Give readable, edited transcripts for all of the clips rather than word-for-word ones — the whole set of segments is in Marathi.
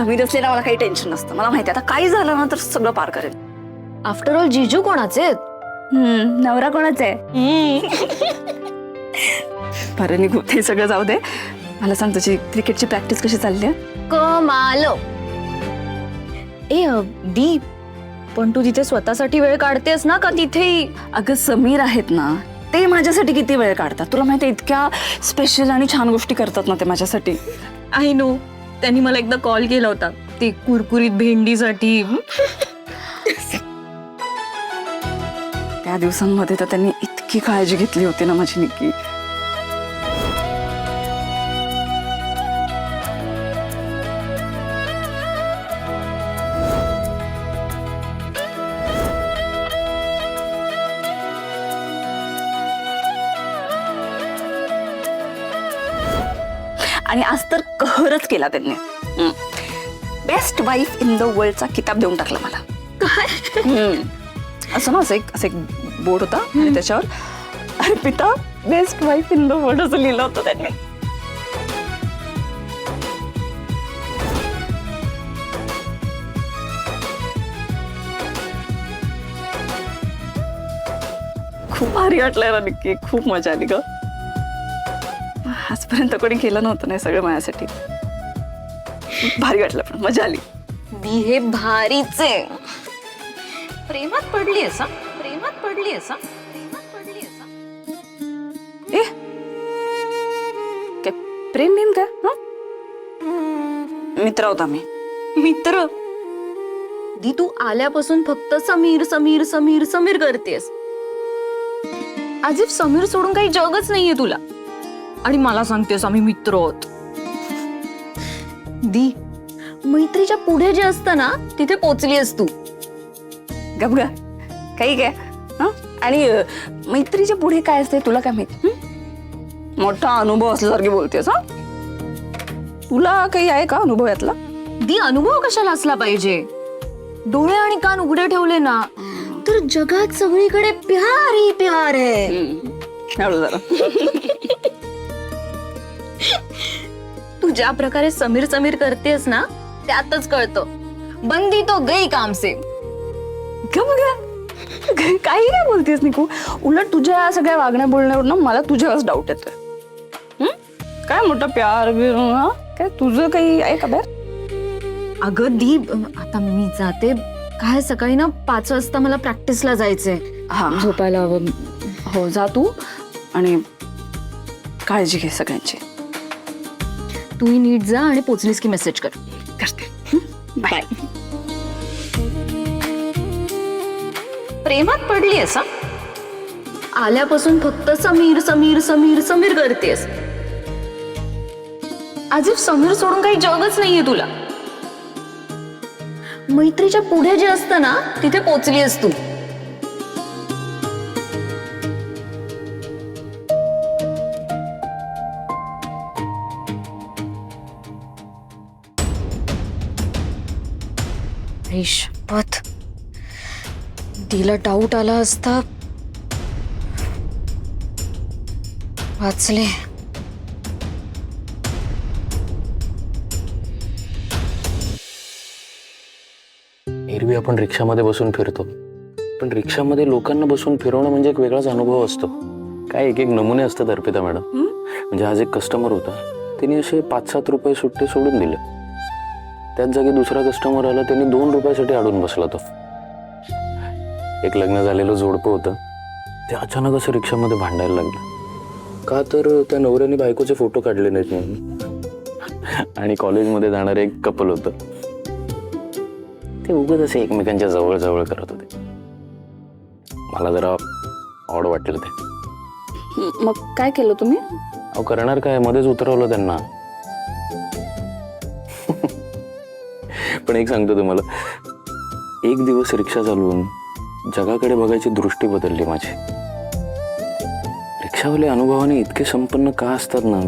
समीर असले ना मला काही टेन्शन नसतं. मला माहिती आता काही झालं ना तर सगळं पार करेल. आफ्टर ऑल जिजू कोणाचे आहेत? नवरा कोणाचा आहे? बरं निघू ते सगळं जाऊ दे. मला सांग तुझी क्रिकेटची प्रॅक्टिस कशी चालली आहे? कमाल. दीप, पण तू तिथे स्वतःसाठी वेळ काढतेस ना का तिथे? अगं समीर आहेत ना ते माझ्यासाठी किती वेळ काढतात तुला माहिती आहे. इतक्या स्पेशल आणि छान गोष्टी करतात ना ते माझ्यासाठी. I know. त्यांनी मला एकदा कॉल केला होता ते कुरकुरीत भेंडीसाठी. त्या दिवसांमध्ये तर त्यांनी इतकी काळजी घेतली होती ना माझी निक्की. आणि आज तर कहरच केला त्यांनी. बेस्ट वाईफ इन द वर्ल्डचा किताब देऊन टाकला मला. असं ना असं एक बोर्ड होता आणि त्याच्यावर Arpita best wife in the world असं लिहिलं होतं त्यांनी. खूप भारी वाटलंय ना नक्की. खूप मजा आली ग. आजपर्यंत कोणी केलं नव्हतं नाही सगळं माझ्यासाठी. भारी वाटलं पण मजा आली. दी हे भारीच आहे. प्रेमात पडली असा प्रेमात पडली असा प्रेमात पडली असा. ए काय प्रेम बिम काय? मित्र होता मी. मित्र? दी तू आल्यापासून फक्त समीर समीर समीर समीर करतेस. आज इफ समीर सोडून काही जगच नाहीये तुला आणि मला सांगतेस आम्ही मित्र आहोत. दी मैत्रीच्या पुढे जे असतं ना तिथे पोचलीस तू. गप ग काही काय. आणि मैत्रीच्या पुढे काय असते तुला काय माहित? मोठा अनुभव असल्यासारखी बोलतेस. तुला काही आहे का अनुभव यातला? दी अनुभव कशाला असला पाहिजे? डोळे आणि कान उघडे ठेवले ना तर जगात सगळीकडे प्यार ही प्यार आहे. हळू जरा. तू ज्या प्रकारे समीर समीर करतेस ना त्यातच कळतं बंदी तो गई काम से. काही काय बोलतेस निकू. उलट तुझ्या या सगळ्या वागण्या बोलण्यावर ना मला तुझ्यावरच डाऊट येतोय. काय मोठा प्यार बिर काय तुझं काही आहे का बाहेर? अगं दीप आता मी जाते. काय सकाळी ना 5 वाजता मला प्रॅक्टिसला जायचंय. हा झोपायला हवं. हो जा तू आणि काळजी घे सगळ्यांची. तूही नीट जा आणि पोचलीस की मेसेज कर. करते. बाय. प्रेमात पडली असा आल्यापासून फक्त समीर समीर समीर समीर करतेस. आज इफ समीर सोडून काही जगच नाहीये तुला. मैत्रीच्या पुढे जे असतं ना तिथे पोचलीस तू. शपथ तिला डाऊट आला असता. वाचले. एरवी आपण रिक्षामध्ये बसून फिरतो पण रिक्षामध्ये लोकांना बसून फिरवणं म्हणजे एक वेगळाच अनुभव असतो. काय एक एक नमुने असतात अर्पिता मॅडम. म्हणजे आज एक कस्टमर होता त्यांनी असे 5-7 रुपये सुट्टे सोडून दिले. त्याच जागी दुसरा कस्टमर आला त्यांनी 2 रुपयासाठी अडून बसला. तो एक लग्न झालेलं जोडपं होतं. ते अचानक असं रिक्षामध्ये भांडायला लागलं. का तर त्या नवऱ्याने बायकोचे फोटो काढले नाहीत म्हणून. आणि कॉलेजमध्ये जाणारे एक कपल होतं. ते उगाच असे एकमेकांच्या जवळ जवळ करत होते. मला जरा ऑड वाटलं ते. मग काय केलं तुम्ही? अहो करणार काय मध्येच उतरवलं त्यांना. पण एक सांगतो तुम्हाला एक दिवस रिक्षा चालवून जगाकडे बघायची दृष्टी बदलली माझी. रिक्षावाले अनुभवाने इतके संपन्न का असतात ना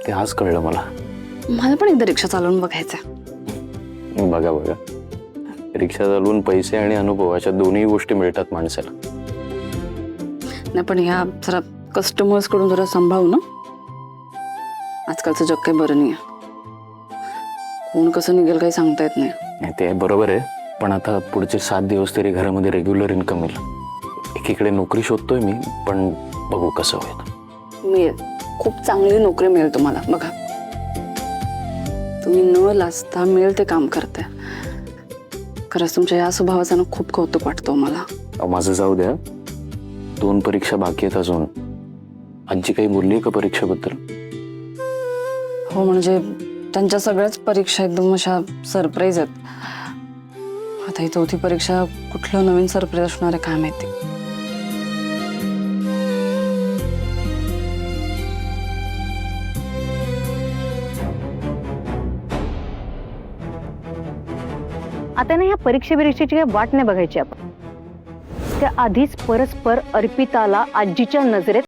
ते आज कळलं मला. मला पण एकदा रिक्षा चालवून बघायचं. बघा बघा रिक्षा चालवून पैसे आणि अनुभव अशा दोन्ही गोष्टी मिळतात माणसाला. नाही पण ह्या जरा कस्टमर्स कडून जरा सांभाळू ना. आजकालचं जग काही बरं नाही आहे. कोण कसं निघेल काही सांगता येत नाही. नाही ते बरोबर आहे, पण आता पुढचे 7 दिवस तरी घरामध्ये रेग्युलर इन्कम येईल. एकीकडे नोकरी शोधतोय मी, पण बघू कसं होईल. मिळेल, खूप चांगली नोकरी मिळेल तुम्हाला. बघा, तुम्ही न लाजता मिळेल ते काम करताय. खरंच तुमच्या या स्वभावाचं ना खूप कौतुक वाटतं मला. अहो, माझं जाऊ द्या, 2 परीक्षा बाकी आहेत अजून. आजी काही बोलली का परीक्षेबद्दल? हो, म्हणजे त्यांच्या सगळ्याच परीक्षा एकदम अशा सरप्राईज आहेत. आता ही 4थी परीक्षा कुठलं नवीन सरप्राईज असणार आहे काय माहिती. आता ना ह्या परीक्षेची काही वाट नाही बघायची आपण. त्या आधीच परस्पर अर्पिताला आजीच्या नजरेत